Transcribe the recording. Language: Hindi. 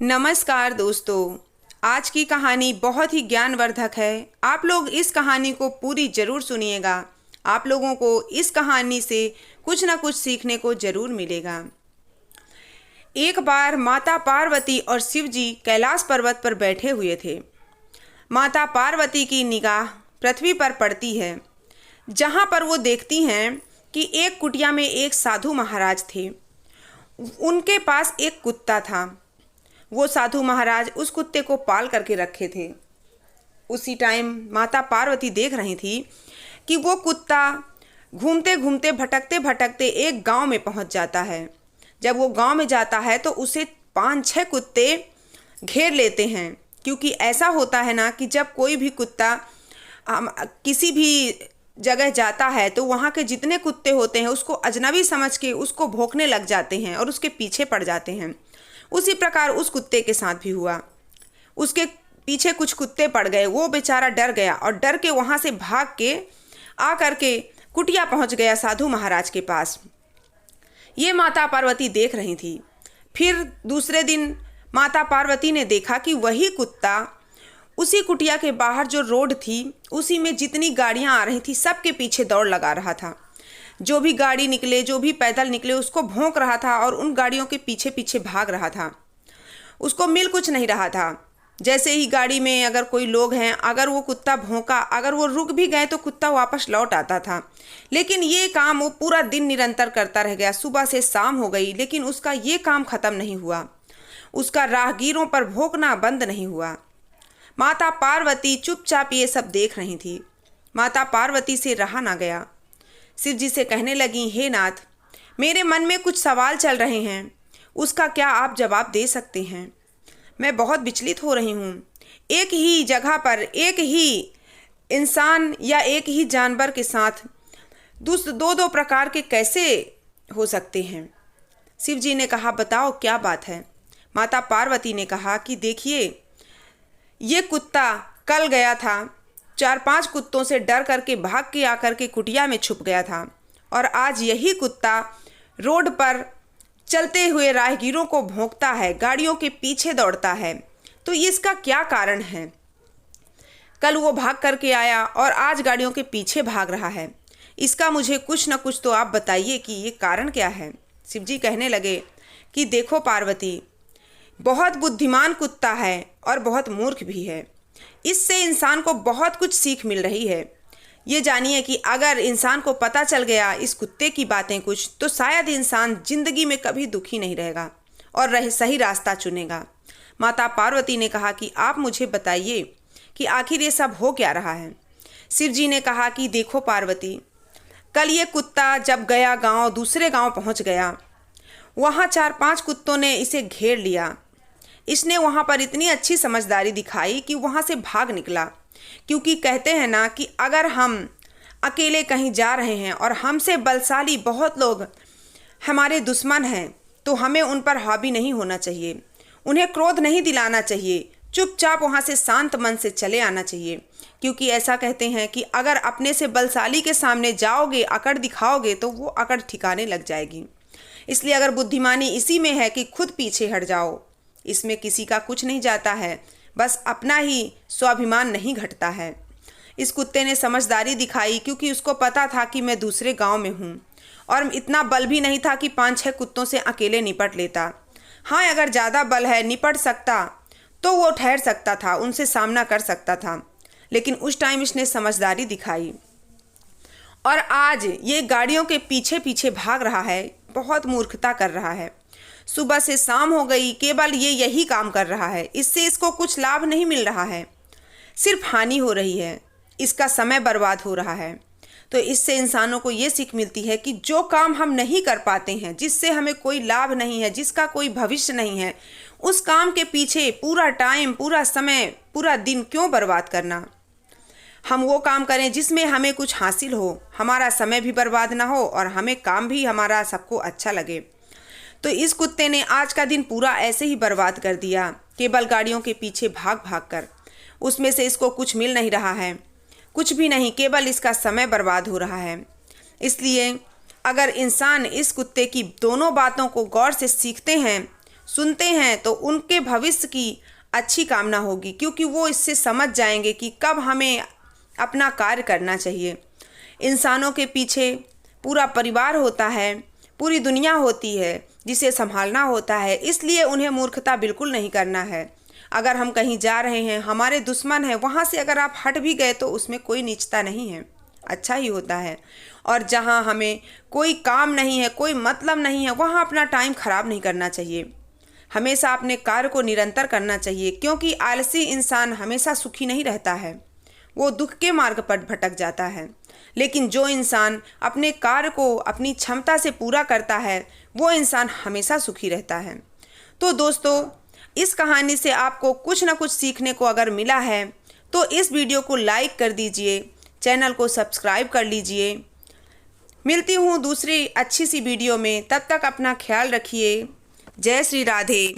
नमस्कार दोस्तों। आज की कहानी बहुत ही ज्ञानवर्धक है। आप लोग इस कहानी को पूरी जरूर सुनिएगा। आप लोगों को इस कहानी से कुछ ना कुछ सीखने को जरूर मिलेगा। एक बार माता पार्वती और शिव जी कैलाश पर्वत पर बैठे हुए थे। माता पार्वती की निगाह पृथ्वी पर पड़ती है, जहाँ पर वो देखती हैं कि एक कुटिया में एक साधु महाराज थे। उनके पास एक कुत्ता था। वो साधु महाराज उस कुत्ते को पाल करके रखे थे। उसी टाइम माता पार्वती देख रही थी कि वो कुत्ता घूमते घूमते भटकते भटकते एक गांव में पहुंच जाता है। जब वो गांव में जाता है तो उसे 5-6 कुत्ते घेर लेते हैं, क्योंकि ऐसा होता है ना कि जब कोई भी कुत्ता किसी भी जगह जाता है तो वहाँ के जितने कुत्ते होते हैं उसको अजनबी समझ के उसको भौंकने लग जाते हैं और उसके पीछे पड़ जाते हैं। उसी प्रकार उस कुत्ते के साथ भी हुआ। उसके पीछे कुछ कुत्ते पड़ गए। वो बेचारा डर गया और डर के वहाँ से भाग के आ करके कुटिया पहुँच गया साधु महाराज के पास। ये माता पार्वती देख रही थी। फिर दूसरे दिन माता पार्वती ने देखा कि वही कुत्ता उसी कुटिया के बाहर जो रोड थी उसी में जितनी गाड़ियाँ आ रही थी सबके पीछे दौड़ लगा रहा था। जो भी गाड़ी निकले, जो भी पैदल निकले, उसको भौंक रहा था और उन गाड़ियों के पीछे पीछे भाग रहा था। उसको मिल कुछ नहीं रहा था। जैसे ही गाड़ी में अगर कोई लोग हैं, अगर वो कुत्ता भौंका, अगर वो रुक भी गए तो कुत्ता वापस लौट आता था। लेकिन ये काम वो पूरा दिन निरंतर करता रह गया। सुबह से शाम हो गई लेकिन उसका ये काम ख़त्म नहीं हुआ। उसका राहगीरों पर भौंकना बंद नहीं हुआ। माता पार्वती चुपचाप ये सब देख रही थी। माता पार्वती से रहा ना गया। शिव जी से कहने लगी, हे नाथ, मेरे मन में कुछ सवाल चल रहे हैं, उसका क्या आप जवाब दे सकते हैं? मैं बहुत विचलित हो रही हूँ। एक ही जगह पर एक ही इंसान या एक ही जानवर के साथ दो प्रकार के कैसे हो सकते हैं? शिव जी ने कहा, बताओ क्या बात है? माता पार्वती ने कहा कि देखिए, ये कुत्ता कल गया था, 4-5 कुत्तों से डर करके भाग के आकर के कुटिया में छुप गया था, और आज यही कुत्ता रोड पर चलते हुए राहगीरों को भौंकता है, गाड़ियों के पीछे दौड़ता है। तो इसका क्या कारण है? कल वो भाग करके आया और आज गाड़ियों के पीछे भाग रहा है। इसका मुझे कुछ न कुछ तो आप बताइए कि ये कारण क्या है। शिव जी कहने लगे कि देखो पार्वती, बहुत बुद्धिमान कुत्ता है और बहुत मूर्ख भी है। इससे इंसान को बहुत कुछ सीख मिल रही है। ये जानिए कि अगर इंसान को पता चल गया इस कुत्ते की बातें कुछ, तो शायद इंसान जिंदगी में कभी दुखी नहीं रहेगा और सही रास्ता चुनेगा। माता पार्वती ने कहा कि आप मुझे बताइए कि आखिर ये सब हो क्या रहा है। शिव जी ने कहा कि देखो पार्वती, कल ये कुत्ता जब गया गांव, दूसरे गांव पहुंच गया, वहाँ 4-5 कुत्तों ने इसे घेर लिया। इसने वहाँ पर इतनी अच्छी समझदारी दिखाई कि वहाँ से भाग निकला, क्योंकि कहते हैं ना कि अगर हम अकेले कहीं जा रहे हैं और हमसे बलशाली बहुत लोग हमारे दुश्मन हैं तो हमें उन पर हावी नहीं होना चाहिए, उन्हें क्रोध नहीं दिलाना चाहिए, चुपचाप वहाँ से शांत मन से चले आना चाहिए। क्योंकि ऐसा कहते हैं कि अगर अपने से बलशाली के सामने जाओगे, अकड़ दिखाओगे, तो वो अकड़ ठिकाने लग जाएगी। इसलिए अगर बुद्धिमानी इसी में है कि खुद पीछे हट जाओ, इसमें किसी का कुछ नहीं जाता है, बस अपना ही स्वाभिमान नहीं घटता है। इस कुत्ते ने समझदारी दिखाई, क्योंकि उसको पता था कि मैं दूसरे गांव में हूँ, और इतना बल भी नहीं था कि 5-6 कुत्तों से अकेले निपट लेता। हाँ, अगर ज़्यादा बल है, निपट सकता तो वो ठहर सकता था, उनसे सामना कर सकता था। लेकिन उस टाइम इसने समझदारी दिखाई और आज ये गाड़ियों के पीछे पीछे भाग रहा है, बहुत मूर्खता कर रहा है। सुबह से शाम हो गई, केवल ये यही काम कर रहा है। इससे इसको कुछ लाभ नहीं मिल रहा है, सिर्फ हानि हो रही है, इसका समय बर्बाद हो रहा है। तो इससे इंसानों को ये सीख मिलती है कि जो काम हम नहीं कर पाते हैं, जिससे हमें कोई लाभ नहीं है, जिसका कोई भविष्य नहीं है, उस काम के पीछे पूरा टाइम, पूरा समय, पूरा दिन क्यों बर्बाद करना। हम वो काम करें जिसमें हमें कुछ हासिल हो, हमारा समय भी बर्बाद ना हो और हमें काम भी हमारा सबको अच्छा लगे। तो इस कुत्ते ने आज का दिन पूरा ऐसे ही बर्बाद कर दिया, केवल गाड़ियों के पीछे भाग भाग कर। उसमें से इसको कुछ मिल नहीं रहा है, कुछ भी नहीं, केवल इसका समय बर्बाद हो रहा है। इसलिए अगर इंसान इस कुत्ते की दोनों बातों को गौर से सीखते हैं, सुनते हैं तो उनके भविष्य की अच्छी कामना होगी, क्योंकि वो इससे समझ जाएंगे कि कब हमें अपना कार्य करना चाहिए। इंसानों के पीछे पूरा परिवार होता है, पूरी दुनिया होती है जिसे संभालना होता है, इसलिए उन्हें मूर्खता बिल्कुल नहीं करना है। अगर हम कहीं जा रहे हैं, हमारे दुश्मन हैं, वहाँ से अगर आप हट भी गए तो उसमें कोई नीचता नहीं है, अच्छा ही होता है। और जहाँ हमें कोई काम नहीं है, कोई मतलब नहीं है, वहाँ अपना टाइम खराब नहीं करना चाहिए। हमेशा अपने कार्य को निरंतर करना चाहिए, क्योंकि आलसी इंसान हमेशा सुखी नहीं रहता है, वो दुख के मार्ग पर भटक जाता है। लेकिन जो इंसान अपने कार्य को अपनी क्षमता से पूरा करता है, वो इंसान हमेशा सुखी रहता है। तो दोस्तों, इस कहानी से आपको कुछ ना कुछ सीखने को अगर मिला है तो इस वीडियो को लाइक कर दीजिए, चैनल को सब्सक्राइब कर लीजिए। मिलती हूँ दूसरी अच्छी सी वीडियो में, तब तक अपना ख्याल रखिए। जय श्री राधे।